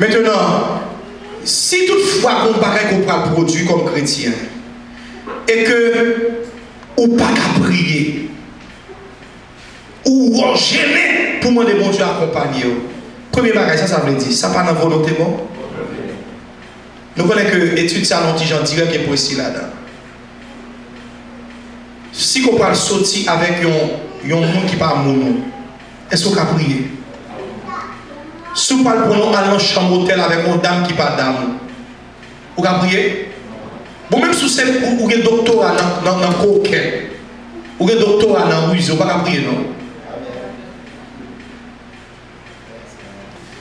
Maintenant, si toutefois on paraît qu'on prend le produit comme chrétien, et que ou pas qu'à prier, ou gêner pour demander mon Dieu accompagner. Premier bagage, ça veut dire, ça pas dans volonté bon. Nous connaissons que l'étude ça non gens direct et précis là-dedans. Si on parle sortir avec un monde qui parle mon nom, est-ce qu'on peut prier? Si on parle pour nous aller dans chambre hôtel avec une dame qui parle d'âme, on peut prier? Bon, même si c'est ou un doctorat dans le coquin, ou un doctorat dans le musée, on ne peut pas prier, non?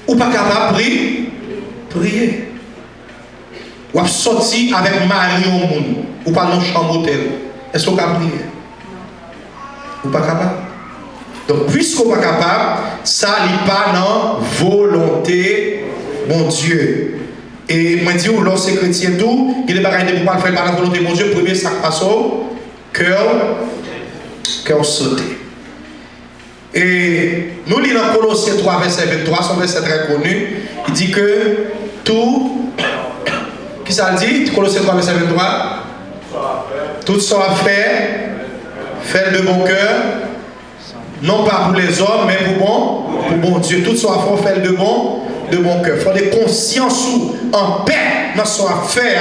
Ou pas capable de prier. Ou sortir avec Marie au monde, ou pas dans chambre hôtel. Est-ce qu'on peut prier? Ou pas capable? Donc, puisqu'on n'est pas capable, ça n'est pas dans volonté, mon Dieu. Et moi, je dis, lorsque c'est chrétien, tout, il est pas de pouvoir faire par la volonté, mon Dieu, premier sac passe au cœur sauté. Et nous lisons dans Colossiens 3, verset 23, son verset très connu, il dit que tout, qui ça dit? Colossiens 3, verset 23, tout sera fait de bon cœur, non pas pour les hommes, mais pour bon Dieu. Tout sera fait de bon cœur. Il faut des consciences en paix dans ce qu'on fait,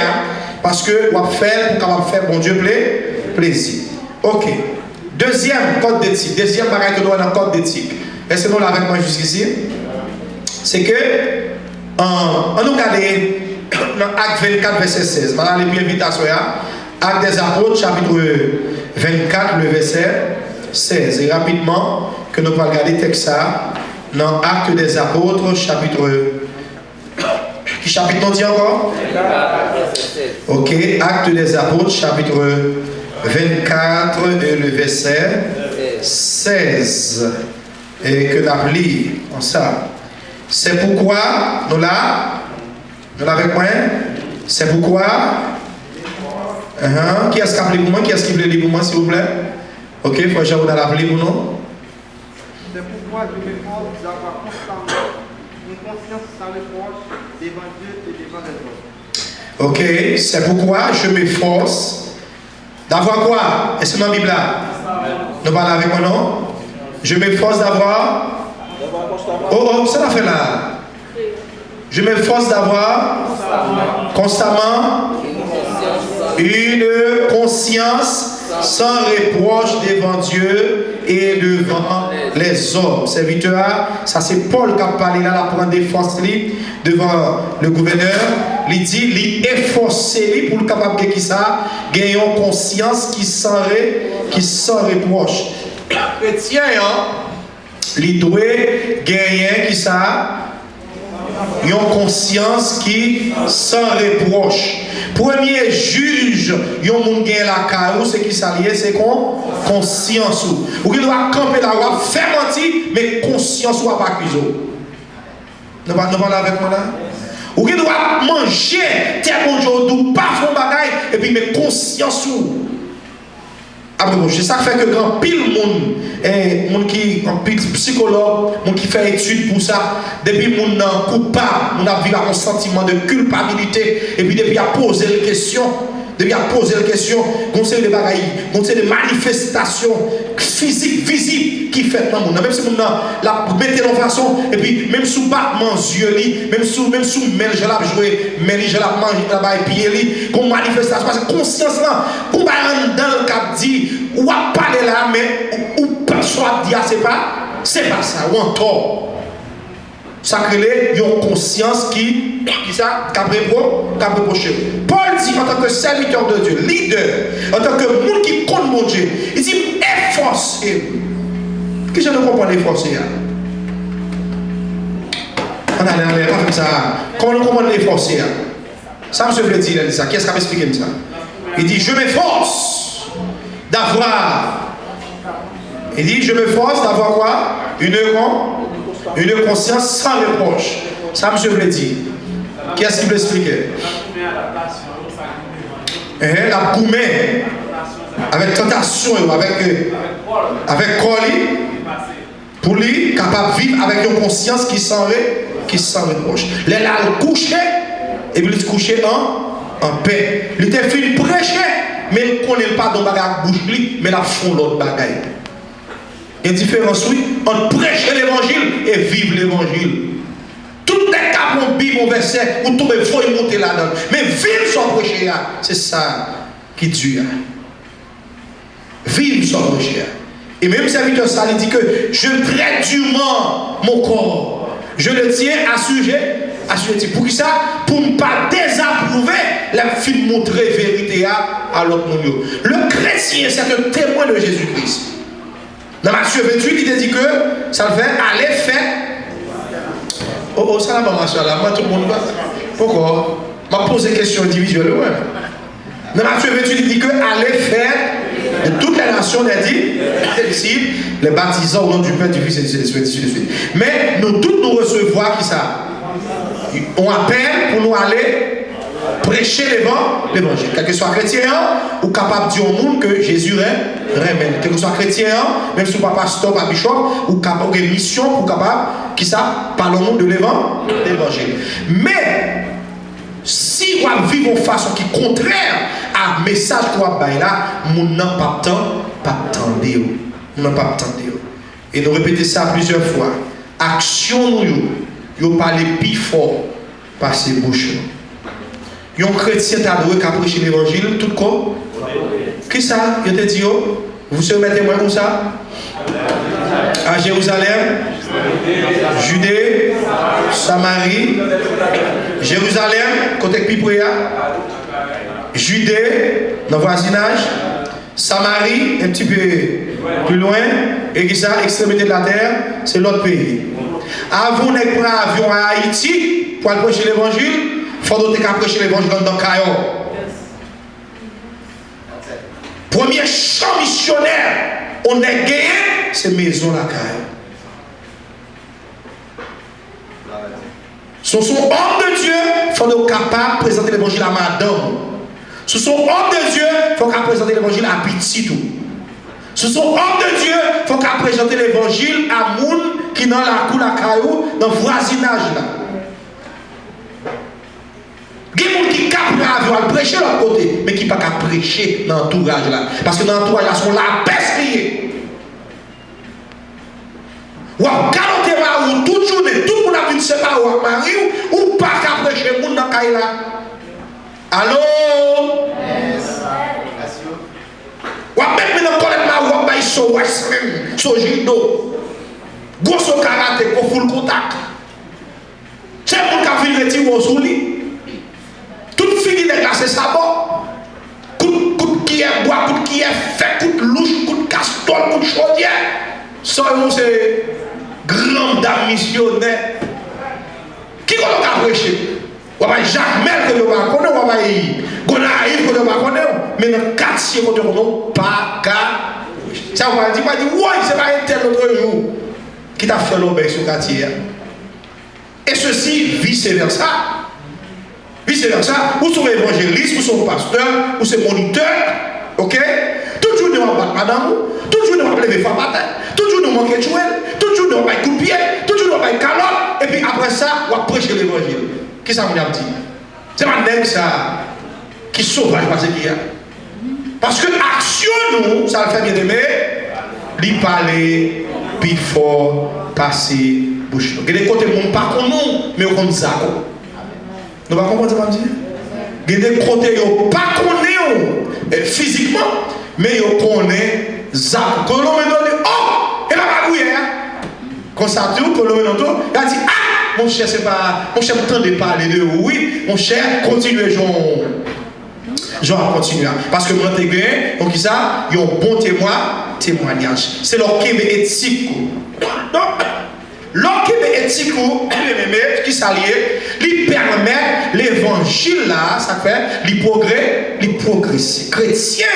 parce que on va faire pour qu'on faire bon Dieu plaisir. Ok. Deuxième code d'éthique, deuxième bagage que nous avons dans le code d'éthique. Est-ce que nous l'avons avec moi jusqu'ici? C'est que, on nous regarde dans Acte 24, verset 16. Voilà les bien invitation. Acte des Apôtres, chapitre 24, le verset 16. Et rapidement, que nous allons regarder le texte ça, dans Acte des Apôtres, chapitre. Qui chapitre on dit encore? Ok, Acte des Apôtres, chapitre 24 et le verset 16. Et que nous appelons en ça. C'est pourquoi nous l'avons avec moi. C'est pourquoi. Qui est-ce qui a appelé pour moi? Qui est-ce qui veut lire pour moi, s'il vous plaît? Ok, il faut que j'aille l'appeler pour nous. C'est pourquoi je m'efforce d'avoir constamment une conscience sans reproche devant Dieu et devant les hommes. Ok, c'est pourquoi je m'efforce d'avoir quoi? Est-ce que dans la Bible là? Nous parlons avec moi, non? Je m'efforce d'avoir. Oh, ça l'a fait là. Je m'efforce d'avoir constamment une conscience sans reproche devant Dieu et devant les hommes. Serviteur, ça c'est Paul qui a parlé là, la prendre défense devant le gouverneur. Il dit, il efforcé pour le capable de qui ça, gagner une conscience qui sans reproche. Chrétien, il doit gagner qui ça, une conscience qui sans reproche. Premier juge, yon moun gen la carou, c'est qui s'allie, c'est quoi? Conscience. Ou qui doit camper là, ou faire mentir, mais conscience ou pas accuser. Nous parlons avec moi là? Ou qui doit manger, tel bon jour, pas fond bagaille, et puis mais conscience ou. C'est ça qui fait que grand pile monde qui un pile psychologue, monde qui fait étude pour ça, depuis monde coupable, on a vécu un sentiment de culpabilité et puis depuis a posé la question, conseil de bagaille, conseil de manifestations physiques visibles qui fait dans le monde. Même si on la mettez en façon et puis même sous battement yeux li, même sous mêle je l'a joué, mêle je l'a mangé là-bas et pied li, comme manifestation parce que conscience là, pour pas dans le cap dit ou à parler là mais ou pas soit dire c'est pas ça ou en tort. Ça crée une conscience qui ça qu'a reproché. Paul dit en tant que serviteur de Dieu, leader, en tant que monde qui compte mon Dieu, il dit efforcez. Qui je ne comprends pas efforcer? On allez pas comme ça. Comment on comprend efforcer? Ça me veut dire ça. Qu'est-ce qu'il va expliquer ça? Il dit je m'efforce d'avoir. Il dit je m'efforce d'avoir quoi? Une conscience sans reproche. Ça, monsieur veut dire. Qu'est-ce qu'il veut expliquer? La gourmet, avec tentation, avec colis, pour lui, capable de vivre avec une conscience qui sans qui sans reproche. Les là couché, et puis il couché en paix. Il était fini prêcher, mais il ne connaît pas dans la bouche, mais il a fond l'autre bagaille. Il y a une différence, oui, entre prêcher l'évangile et vivre l'évangile. Tout les cas, mon Bible, mon verset, où tout le faut y monter là-dedans. Mais vivre sans prêcher, c'est ça qui dure. Vivre sans prêcher. Et même serviteur, ça, il dit que je traite durement mon corps. Je le tiens à sujet. Pour qui ça? Pour ne pas désapprouver la fin de montrer vérité à l'autre monde. Le chrétien, c'est un témoin de Jésus-Christ. Dans Matthieu 28, il dit que ça le fait aller faire. Oh, ça là, maman, ça là, moi tout le monde va. Pourquoi? Je vais poser une question individuelle. Ouais. Dans Matthieu 28, il dit que aller faire de toutes les nations des disciples, les baptisants au nom du Père, du Fils et du Saint-Esprit, ainsi de suite. Mais nous tous nous recevoir qui ça? On appelle pour nous aller prêcher l'évangile. Quel que soit chrétien ou capable de dire au monde que Jésus remède. Quel que soit chrétien, même si vous pas pasteur, pas bishop, ou capable de mission pour capable qui ça parle au monde de l'évangile. Mais si on vit de façon qui est contraire à message qu'on va là, on n'a pas de temps. On n'a pas de temps. Et nous répétons ça plusieurs fois. Action nous parle plus fort par ses bouches. Un chrétien t'a doué qu'à prêcher l'évangile, tout quoi? Qu'est-ce que ça? Il te dit, vous serez témoin comme ça? À Jérusalem, Judée, Samarie, Jérusalem, côté Piprea, Judée, dans le voisinage, Samarie, un petit peu plus loin, et qui ça, extrémité de la terre, c'est l'autre pays. Avant de prendre un avion à Haïti pour aller prêcher l'évangile, il faut prêcher l'évangile dans le Caillou. Premier champ missionnaire, on est gagné, c'est maison la Caillou. Ce sont hommes de Dieu, il faut être capable de présenter l'évangile à madame. Ce sont hommes de Dieu, il faut présenter l'évangile à petit tout. Ce sont hommes de Dieu, il faut présenter l'évangile à moun qui dans la cour la caillou, dans le voisinage là. Il y a des gens qui capent à prêcher de l'autre côté, mais qui ne peuvent pas prêcher dans l'entourage là. Parce que dans l'entourage là, sont la peste liée. Ou à garoter ou toute journée, tout le monde a vu se séparer ou à marier ou pas qu'à prêcher moun dans caille là. Allô? Yes. Ou à mettre dans le collègue ou à bailler sur wrestling, sur judo. Grosso karaté, pour full contact. C'est pour qu'on vienne retirer au souli. Tout fini de glace sabot. Coup qui est bois, coup qui est fait, coup louche, coup castor, coup chaudière. Ça, c'est grand dame missionnaire. Qui va prêcher? On va Jacques Mel que on va connaître, on va Gonaïf que on va connaître, mais dans le quartier qu'on ne pas qu'à. Ça on va dire, ouais, c'est pas un tel autre jour qui t'a fait l'obéir sur le quartier. Et ceci vice-versa. Vice-versa, ou sont évangélistes, ou sont pasteurs, ou sont moniteurs, ok? Toujours nous va battre madame, toujours nous va lever femme à terre, toujours nous manquer de jouer, toujours nous va coup de pied, toujours nous va calotte, et puis après ça, on va prêcher l'évangile. Qui ça m'a dit? C'est pas dingue ça qui sauvage parce qu'il y a. Parce que action nous, ça le fait bien aimer, lui parler, puis fort, passer, bouche. Il y a des côtés où on ne parle pas nous, mais on compte ça. Nous ne comprenons pas ce que je dis. Il y a des côtés où on ne parle pas physiquement, mais on connaît ça. Quand on me donne, oh, et la bagouille, quand ça tourne, quand on me donne, il a dit, ah! Mon cher, c'est pas. Mon cher, vous de parler de oui. Mon cher, continuez, Jean, continuez. Parce que moi, t'es donc ça, il y a un bon témoignage. C'est leur qui est éthique. Donc, leur qui est éthique, qui s'allie, lui permet l'évangile là, ça fait, lui progresser. Chrétien,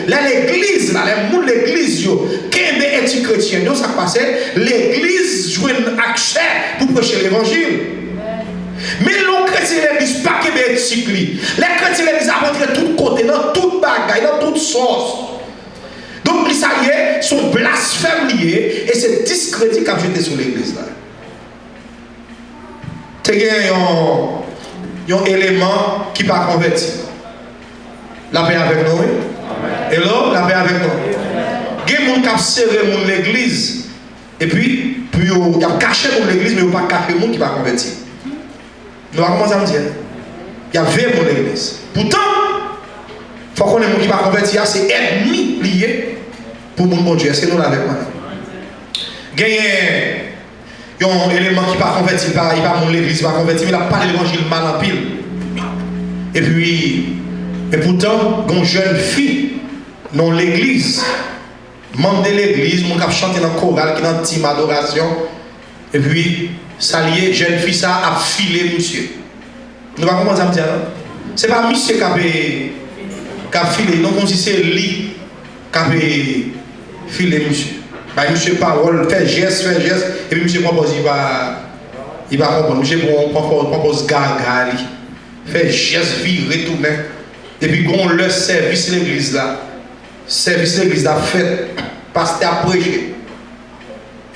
là, l'église, là, les gens de l'église, qui est éthique chrétien, ça passe, l'église joue un accès pour prêcher l'évangile. Mais les chrétiens de l'église, pas qui est éthique. Les chrétiens de l'église ont montré tout côté, dans toute bagaille, dans toute sauce. Donc, les alliés sont blasphèmes liés et c'est discrédit qu'a jeté sur l'église là. un élément qui pas converti. La paix avec nous. Et là, la paix avec nous. Il y a des gens qui ont serré l'église. Et puis ils ont caché l'église, mais ils n'ont pas caché les gens qui ne sont pas convertis. Nous allons commencer à me dire. Il y a 20 pour l'église. Pourtant, il faut qu'on ait des gens qui ne sont pas convertis. C'est ennemi lié pour le bon Dieu. Est-ce que nous l'avons avec moi? Il y a un élément qui n'est pas converti. Il n'est pas mon l'église, il n'est pas converti, mais il n'a pas l'évangile mal en pile. Et puis, et pourtant, il y a une jeune fille dans l'église. Membre de l'église, mon cap chanter dans le choral, qui est dans team adoration. Et puis, ça lié, jeune fille, ça a filé monsieur. Nous ne pouvons pas comment ça me dire. Ce n'est pas monsieur qui a filé, non, comme si c'est lui qui a filé monsieur. Bah, monsieur parole, fait geste, et puis monsieur propose, il va comprendre. Monsieur propose gaga, fait geste, virer, retourner. Et puis, on le service de l'église là. Service de l'église a fait, pasteur a prêché.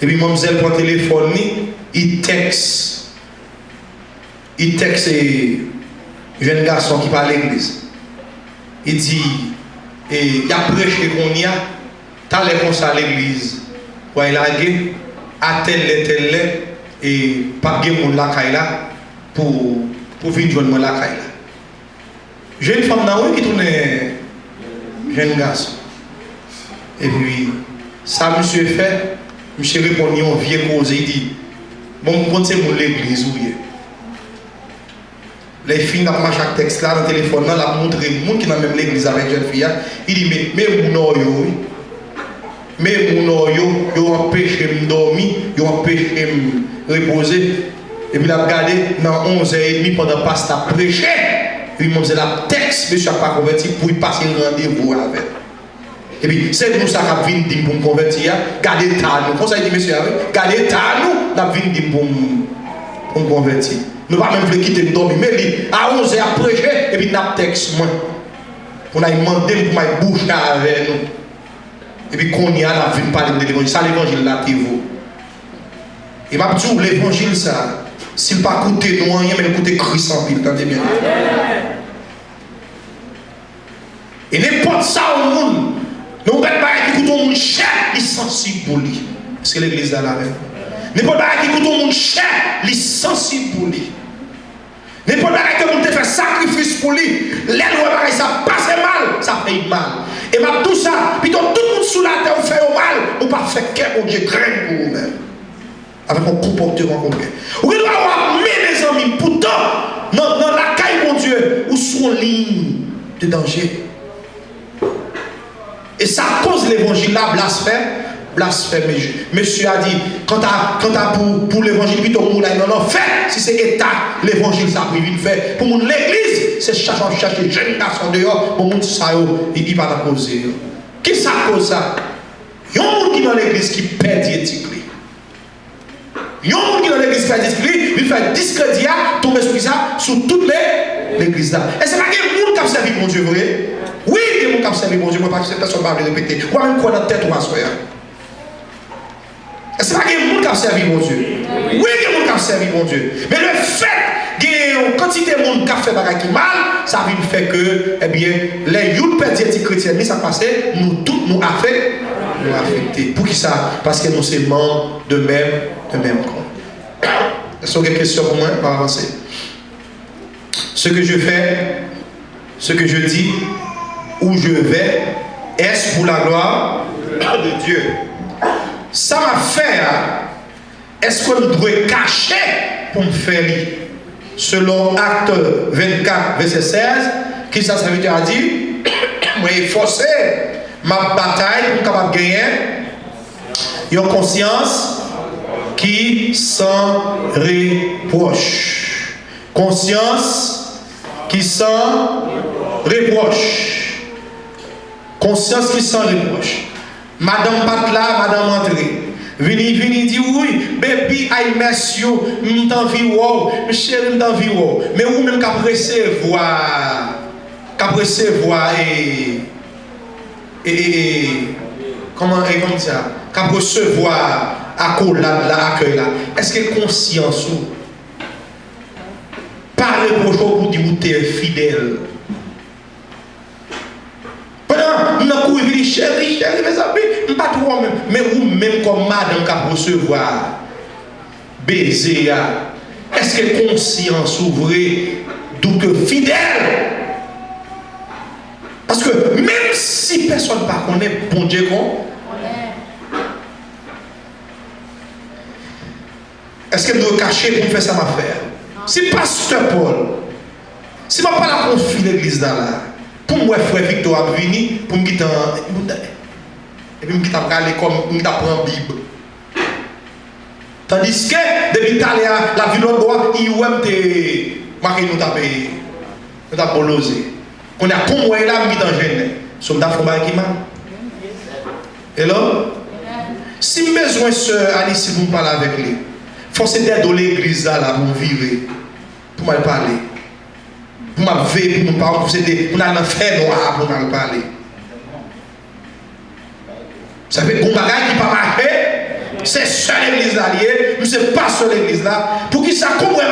Et puis, mademoiselle prend le téléphone, il texte un jeune garçon qui parle à l'église. Il dit, il a prêché qu'on y a, t'as les comme ça à l'église. Ouais, il a dit, à tel, et pas de monde là, pour venir joindre la caille. J'ai une femme dans qui tourne jeune garçon. Et puis, ça, monsieur fait, monsieur répond, on vient causer, il dit, bon, quand c'est mon l'église, où les filles n'ont pas chaque texte là, dans le téléphone, là, la montré le monde qui n'a même l'église avec jeune fille, il dit, mais mon yo empêché de dormir, yo empêché de reposer. Et puis, il a regardé dans 11h30 pendant que le pasteur prêché. Et puis, il m'a la texte, monsieur n'a pas converti pour y passer un rendez-vous avec. Et puis, c'est nous ça qui vient dire pour me convertir. Gardez ta nous. Conseil dit monsieur, gardez ta nous, la vient dire pour me convertir. Nous ne pouvons pas même quitter le dormir. Mais à 11h à prêcher, et puis, nous avons texte moi. On a demandé pour ma bouche avec nous. Et puis, qu'on y a, la vie parler de l'évangile. Ça, l'évangile là, c'est vous. Et m'a dit, l'évangile, ça, s'il ne pas coûter nous rien, mais coûter Christ en pile, entendez bien. Et n'importe ça au monde, nous ne pouvons pas qui coûte au monde cher, il est sensible pour lui. Est-ce que l'église là la même? N'importe pas qui coûte au monde cher, il est sensible pour lui. N'importe pas que vous fait sacrifice pour lui, l'aide ça passe mal, ça fait mal. Et ma tout ça, puis tout le monde sous la terre fait mal, on ne pas faire qu'un bon Dieu craint pour vous-même. Avec un comportement concret. Vous devez avoir mes amis, pourtant, dans la caille, mon Dieu, où sont en ligne de danger. Et ça cause l'évangile là, blasphème. Monsieur a dit, quand t'as pour l'évangile, puis ton là, non, fait, si c'est état, l'évangile, ça privé de faire. Pour mon l'église, c'est chercher jeunes garçons dehors, pour mon ça, il va la causer. Qui ça cause ça? Il y a un monde qui dans l'église qui perd l'éthique. Il y a un monde qui dans l'église qui fait discrédit, il fait discrédit, tomber sur ça, sur toutes l'église là. Et c'est pas qu'il y a un monde qui a servi mon Dieu, vous voyez? Oui, il y a un monde qui a servi mon Dieu, moi, parce que cette personne va répéter. Moi, même quoi dans la tête, on va se faire. C'est pas qu'il y a un monde qui a servi mon Dieu. Oui, il y a un monde qui a servi mon Dieu. Mais le fait qu'il y ait une quantité de monde qui a fait des mal, ça veut faire que, eh bien, les gens perdent l'éthique chrétienne, mais ça passe, nous tous nous affectés. Pour qui ça? Parce que nous sommes membres de même corps. Est-ce qu'il y a des questions pour moi? On va avancer. Ce que je fais, ce que je dis, où je vais, est-ce pour la gloire de Dieu? Ça m'a fait, est-ce qu'on doit cacher pour me faire lire? Selon Acte 24, verset 16, qui ça veut dire? Moi, forcé ma bataille pour capable gagner une conscience qui s'en reproche. Conscience qui s'en reproche. Conscience qui s'en reproche. Madame Patla, Madame André. Vini dit oui, baby, I miss you, m'envie wow, chérie m'envie wow. Mais ou même qu'à recevoir comment ça? Qu'à recevoir accolade là, accueil là. Est-ce que conscience ou pas reprocher pour dire que tu es fidèle. Pendant nous avons dit chérie, mes amis, pas trop même, mais vous-même comme madame qui recevoir baiser, est-ce que conscience ouvrée d'où que fidèle? Parce que même si personne ne connaît, bon Dieu, est-ce qu'elle doit cacher pour faire ça ma faire? Si pasteur Paul, si je ne pas la confie l'église dans là, pour moi, frère Victor a venu pour me quitter et puis me quitter comme me apprendre la Bible. Tandis que depuis la ville de droit, il y a des marqués nous taper, nous taper bolosé. On a comme moi là, me quitte en gêne. Sommes d'affaires qui mal. Hello? Si besoin sœur Alice pour parler avec lui, forcez d'être dans l'église là pour vivre, pour me parler. Pour me veiller, pour me parler, pour aller faire noir, pour me parler. Vous savez, un bagage qui ne pas marcher, c'est seul l'église là, nous ne sommes pas seul l'église là. Pour qui ça comprenne